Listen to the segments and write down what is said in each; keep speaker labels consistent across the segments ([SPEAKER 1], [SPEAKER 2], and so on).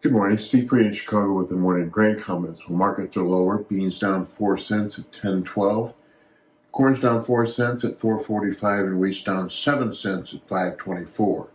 [SPEAKER 1] Good morning. Steve Free in Chicago with the morning grain comments. Well, markets are lower. Beans down 4 cents at 10.12. Corn's down 4 cents at 4.45, and wheat's down 7 cents at 5.24.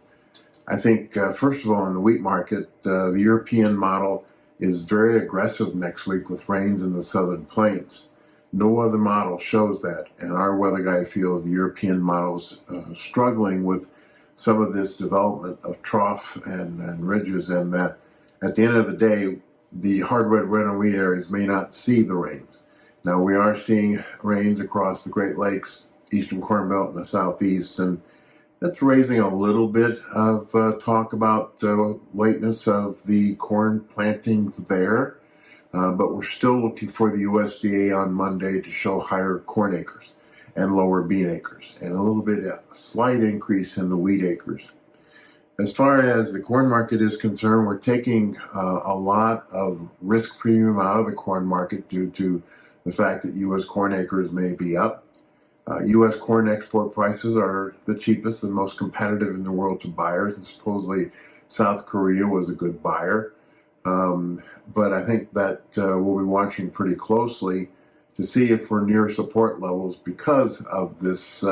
[SPEAKER 1] I think, first of all, in the wheat market, the European model is very aggressive next week with rains in the southern plains. No other model shows that, and our weather guy feels the European model's struggling with some of this development of trough and ridges, and that at the end of the day, the hard red and wheat areas may not see the rains. Now, we are seeing rains across the Great Lakes, Eastern Corn Belt, and the Southeast, and that's raising a little bit of talk about lateness of the corn plantings there. But we're still looking for the USDA on Monday to show higher corn acres and lower bean acres, and a slight increase in the wheat acres. As far as the corn market is concerned, we're taking a lot of risk premium out of the corn market due to the fact that U.S. corn acres may be up. U.S. corn export prices are the cheapest and most competitive in the world to buyers, and supposedly South Korea was a good buyer. But I think that we'll be watching pretty closely to see if we're near support levels because of this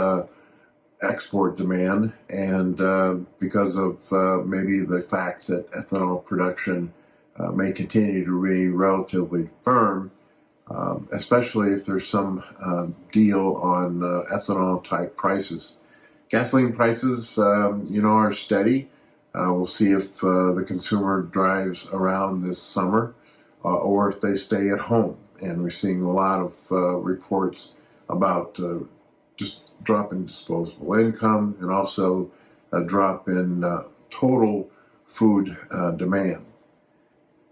[SPEAKER 1] export demand, and because of maybe the fact that ethanol production may continue to be relatively firm, especially if there's some deal on ethanol type prices. Gasoline prices, are steady. We'll see if the consumer drives around this summer or if they stay at home. And we're seeing a lot of reports about just drop in disposable income and also a drop in total food demand.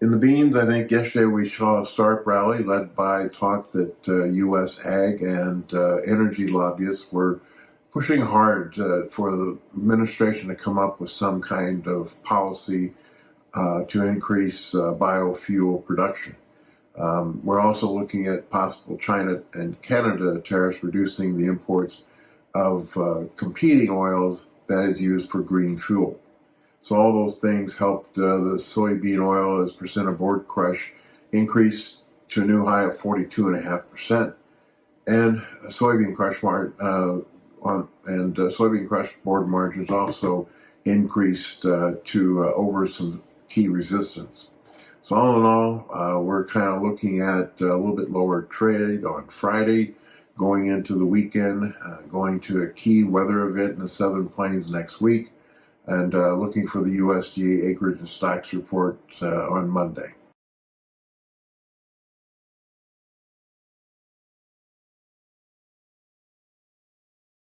[SPEAKER 1] In the beans, I think yesterday we saw a sharp rally led by talk that U.S. ag and energy lobbyists were pushing hard for the administration to come up with some kind of policy to increase biofuel production. We're also looking at possible China and Canada tariffs reducing the imports of competing oils that is used for green fuel. So all those things helped the soybean oil as percent of board crush increase to a new high of 42.5%, and soybean crush board margins also increased to over some key resistance. So all in all, we're kind of looking at a little bit lower trade on Friday, going into the weekend, going to a key weather event in the Southern Plains next week, and looking for the USDA acreage and stocks report on Monday.